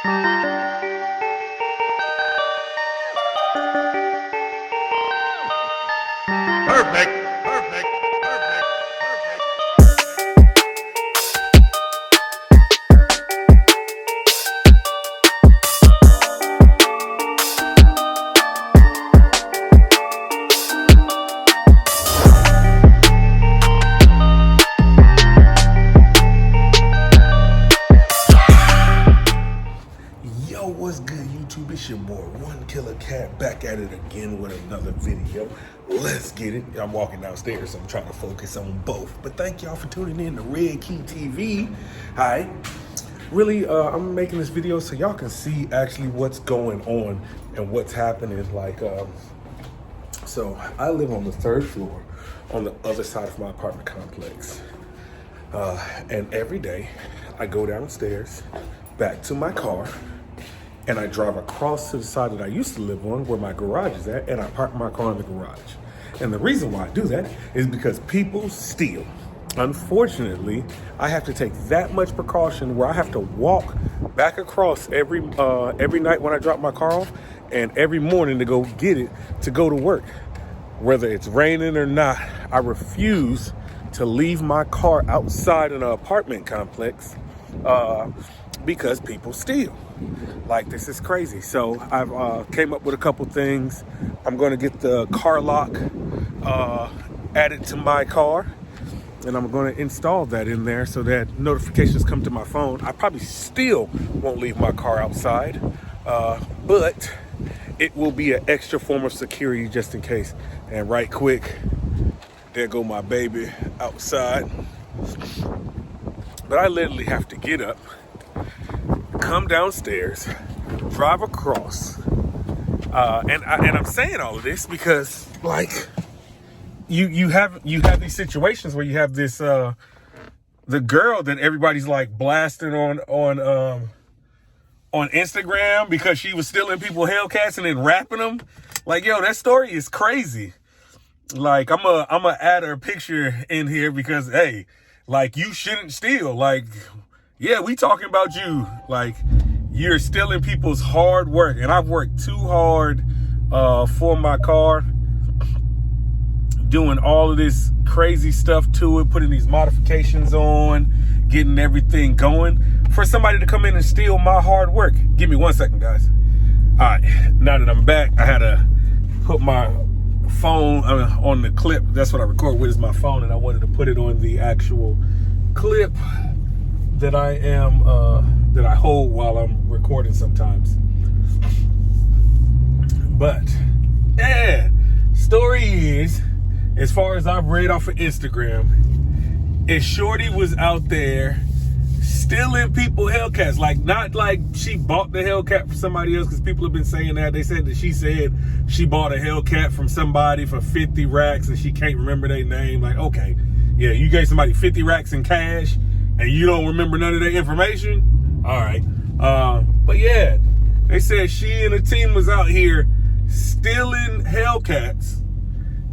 Perfect, perfect, perfect, perfect. Yo, what's good, YouTube? It's your boy, One Killer Cat, back at it again with another video. Let's get it. I'm walking downstairs, so I'm trying to focus on both. But thank y'all for tuning in to Redkeytv. Hi. Really, I'm making this video so y'all can see actually what's going on and what's happening. So I live on the 3rd floor on the other side of my apartment complex. And every day I go downstairs back to my car and I drive across to the side that I used to live on where my garage is at, and I park my car in the garage. And the reason why I do that is because people steal. Unfortunately, I have to take that much precaution where I have to walk back across every night when I drop my car off, and every morning to go get it to go to work. Whether it's raining or not, I refuse to leave my car outside in an apartment complex because people steal. Like, this is crazy. So I've came up with a couple things. I'm going to get the car lock added to my car, and I'm going to install that in there so that notifications come to my phone. I probably still won't leave my car outside, but it will be an extra form of security just in case. And right quick, there go my baby outside. But I literally have to get up, come downstairs, drive across, and I'm saying all of this because, like, you have these situations where you have this the girl that everybody's like blasting on Instagram because she was stealing people Hellcats and then rapping them. Like, yo, that story is crazy. Like, I'm a add her picture in here because, hey, like, you shouldn't steal. Like, yeah, we talking about you. Like, you're stealing people's hard work. And I've worked too hard for my car, doing all of this crazy stuff to it, putting these modifications on, getting everything going, for somebody to come in and steal my hard work. Give me 1 second, guys. All right, now that I'm back, I had to put my phone on the clip. That's what I record with, is my phone, and I wanted to put it on the actual clip that I hold while I'm recording sometimes. But yeah, story is, as far as I've read off of Instagram, is shorty was out there stealing people Hellcats. Like, not like she bought the Hellcat for somebody else, because people have been saying that. They said that she said she bought a Hellcat from somebody for 50 racks and she can't remember their name. Like, okay, yeah, you gave somebody 50 racks in cash and you don't remember none of their information? All right. But yeah, they said she and the team was out here stealing Hellcats,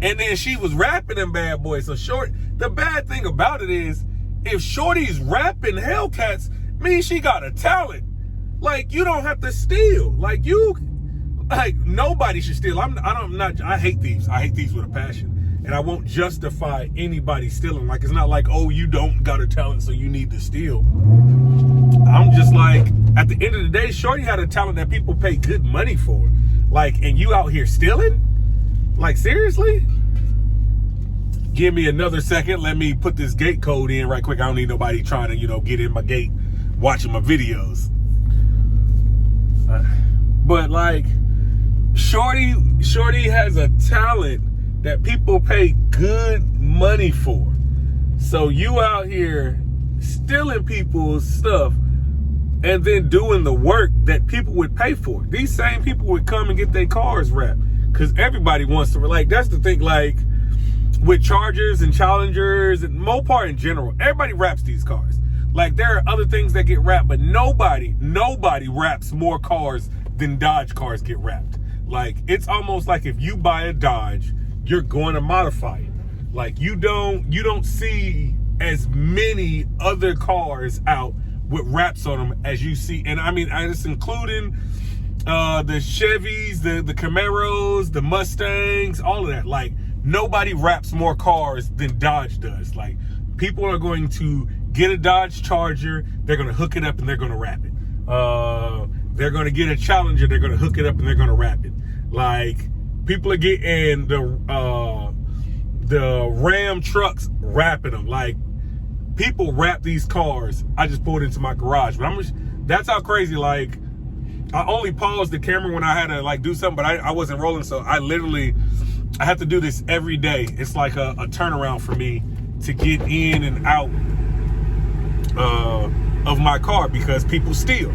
and then she was rapping them bad boys. So the bad thing about it is, if shorty's rapping Hellcats, means she got a talent. Like, you don't have to steal. Like, nobody should steal. I hate thieves. I hate thieves with a passion. And I won't justify anybody stealing. Like, it's not like, oh, you don't got a talent, so you need to steal. I'm just like, at the end of the day, shorty had a talent that people pay good money for. Like, and you out here stealing? Like, seriously? Give me another second. Let me put this gate code in right quick. I don't need nobody trying to, get in my gate, watching my videos. But like, shorty has a talent that people pay good money for. So you out here stealing people's stuff and then doing the work that people would pay for. These same people would come and get their cars wrapped, because everybody wants to, like, that's the thing, like, with Chargers and Challengers and Mopar in general, everybody wraps these cars. Like, there are other things that get wrapped, but nobody wraps more cars than Dodge cars get wrapped. Like, it's almost like if you buy a Dodge, you're going to modify it. Like, you don't see as many other cars out with wraps on them, as you see. And I mean, it's including the Chevys, the Camaros, the Mustangs, all of that. Like, nobody wraps more cars than Dodge does. Like, people are going to get a Dodge Charger, they're going to hook it up and they're going to wrap it. They're going to get a Challenger, they're going to hook it up and they're going to wrap it. Like, people are getting the Ram trucks, wrapping them. Like, people wrap these cars. I just pulled into my garage, but that's how crazy. Like, I only paused the camera when I had to like do something, but I wasn't rolling, so I have to do this every day. It's like a turnaround for me to get in and out of my car because people steal.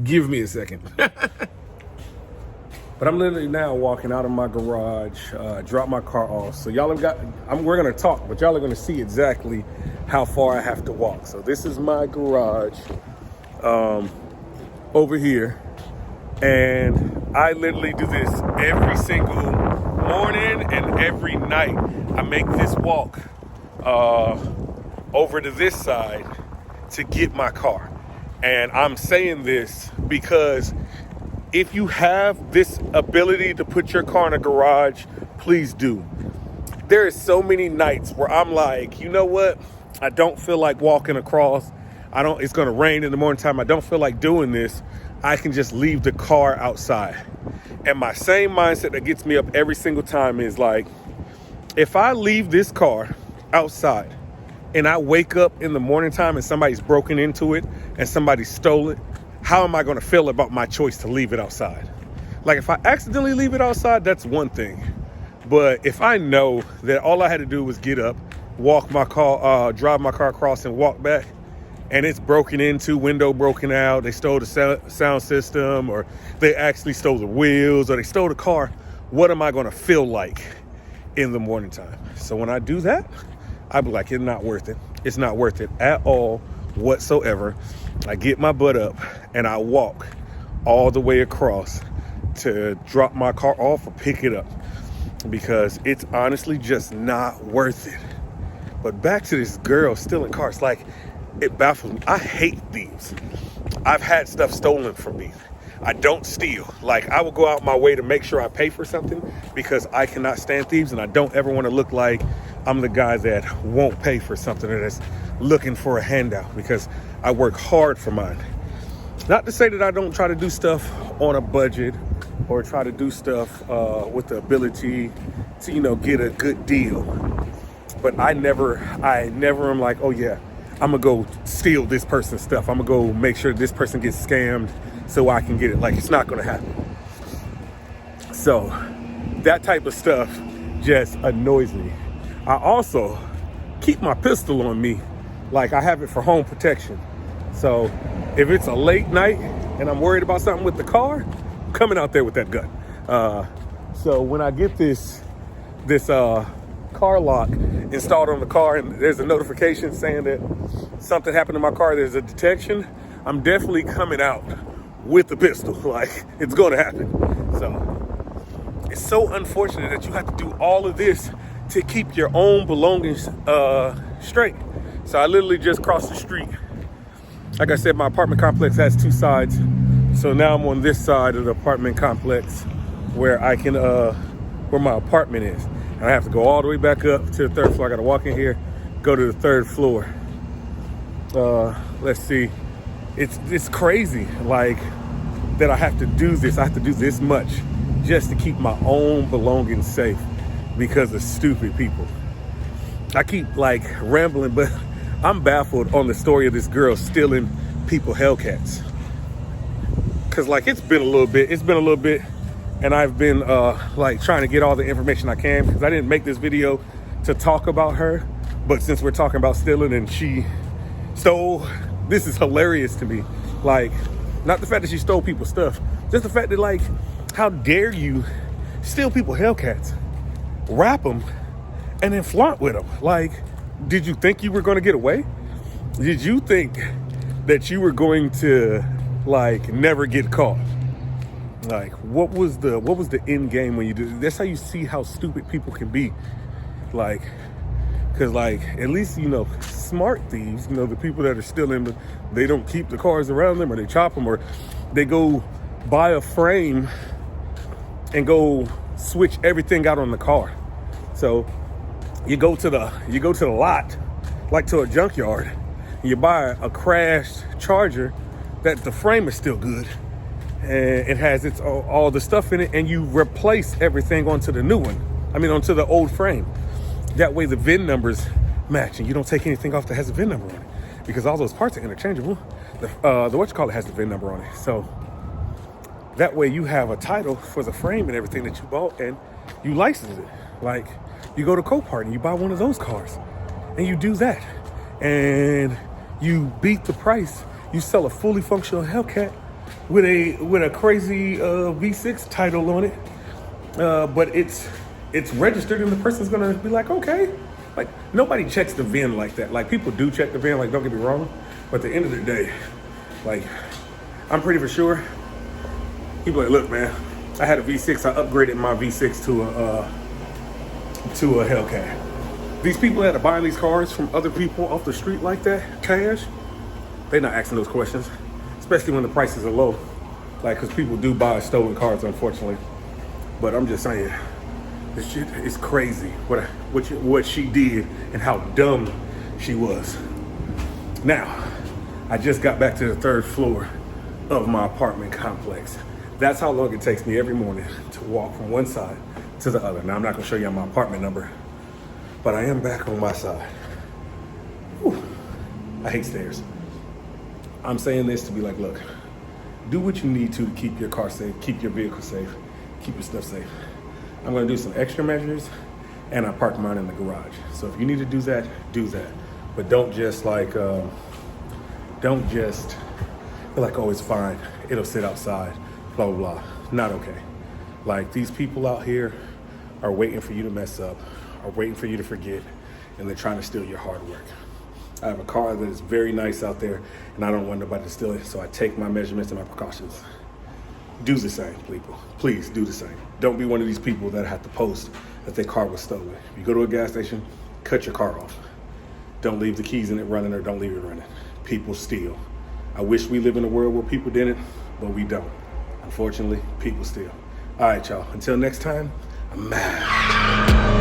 Give me a second. But I'm literally now walking out of my garage, drop my car off. So y'all have got, we're gonna talk, but y'all are gonna see exactly how far I have to walk. So this is my garage over here. And I literally do this every single morning and every night. I make this walk over to this side to get my car. And I'm saying this because if you have this ability to put your car in a garage, please do. There is so many nights where I'm like, you know what? I don't feel like walking across. It's gonna rain in the morning time. I don't feel like doing this. I can just leave the car outside. And my same mindset that gets me up every single time is like, if I leave this car outside and I wake up in the morning time and somebody's broken into it and somebody stole it, how am I gonna feel about my choice to leave it outside? Like, if I accidentally leave it outside, that's one thing. But if I know that all I had to do was get up, walk my car, drive my car across and walk back, and it's broken into, window broken out, they stole the sound system, or they actually stole the wheels, or they stole the car, what am I gonna feel like in the morning time? So when I do that, I'd be like, it's not worth it. It's not worth it at all whatsoever. I get my butt up and I walk all the way across to drop my car off or pick it up because it's honestly just not worth it. But back to this girl stealing cars, like, it baffles me. I hate thieves. I've had stuff stolen from me. I don't steal. Like, I will go out my way to make sure I pay for something because I cannot stand thieves, and I don't ever want to look like I'm the guy that won't pay for something or that's looking for a handout, because I work hard for mine. Not to say that I don't try to do stuff on a budget or try to do stuff with the ability to, you know, get a good deal. But I never am like, oh yeah, I'm gonna go steal this person's stuff. I'm gonna go make sure this person gets scammed so I can get it. Like, it's not gonna happen. So that type of stuff just annoys me. I also keep my pistol on me. Like, I have it for home protection. So if it's a late night and I'm worried about something with the car, I'm coming out there with that gun. So when I get this car lock installed on the car and there's a notification saying that something happened to my car, there's a detection, I'm definitely coming out with the pistol. Like, it's gonna happen. So it's so unfortunate that you have to do all of this to keep your own belongings straight. So I literally just crossed the street. Like I said, my apartment complex has two sides. So now I'm on this side of the apartment complex where I can, where my apartment is. And I have to go all the way back up to the third floor. I gotta walk in here, go to the third floor. Let's see. It's crazy, like, that I have to do this. I have to do this much just to keep my own belongings safe because of stupid people. I keep like rambling, but I'm baffled on the story of this girl stealing people Hellcats. Cause like, it's been a little bit, and I've been like trying to get all the information I can, because I didn't make this video to talk about her, but since we're talking about stealing and she stole, this is hilarious to me. Like, not the fact that she stole people's stuff, just the fact that, like, how dare you steal people Hellcats, wrap them, and then flaunt with them? Like, did you think you were going to get away? Did you think that you were going to, like, never get caught? Like, what was the end game when you do? That's how you see how stupid people can be. Like, Because, like, at least, you know, smart thieves, you know, the people that are still in the, they don't keep the cars around them, or they chop them, or they go buy a frame and go switch everything out on the car. So you go to the lot, like to a junkyard, and you buy a crashed Charger that the frame is still good and it has its all the stuff in it, and you replace everything onto the new one. I mean, onto the old frame. That way the VIN numbers match, and you don't take anything off that has a VIN number on it, because all those parts are interchangeable. The whatchamacallit has the VIN number on it. So that way you have a title for the frame and everything that you bought, and you license it. Like, you go to Copart and you buy one of those cars, and you do that, and you beat the price. You sell a fully functional Hellcat with a crazy V6 title on it, but it's registered, and the person's gonna be like, okay. Like, nobody checks the VIN like that. Like, people do check the VIN, like, don't get me wrong, but at the end of the day, like, I'm pretty for sure. People are like, look, man, I had a V6, I upgraded my V6 to a Hellcat. These people that are buying these cars from other people off the street like that, cash, they're not asking those questions, especially when the prices are low. Like, because people do buy stolen cars, unfortunately. But I'm just saying, this shit is crazy what she did and how dumb she was. Now, I just got back to the 3rd floor of my apartment complex. That's how long it takes me every morning to walk from one side to the other. Now, I'm not gonna show you my apartment number, but I am back on my side. Whew. I hate stairs. I'm saying this to be like, look, do what you need to keep your car safe, keep your vehicle safe, keep your stuff safe. I'm gonna do some extra measures, and I park mine in the garage. So if you need to do that, but don't just like, feel like, oh, it's fine, it'll sit outside, blah, blah, blah. Not okay. Like, these people out here are waiting for you to mess up, are waiting for you to forget, and they're trying to steal your hard work. I have a car that is very nice out there, and I don't want nobody to steal it, so I take my measurements and my precautions. Do the same, people. Please do the same. Don't be one of these people that have to post that their car was stolen. If you go to a gas station, cut your car off. Don't leave the keys in it running, or don't leave it running. People steal. I wish we live in a world where people didn't, but we don't. Unfortunately, people steal. All right, y'all. Until next time, I'm mad.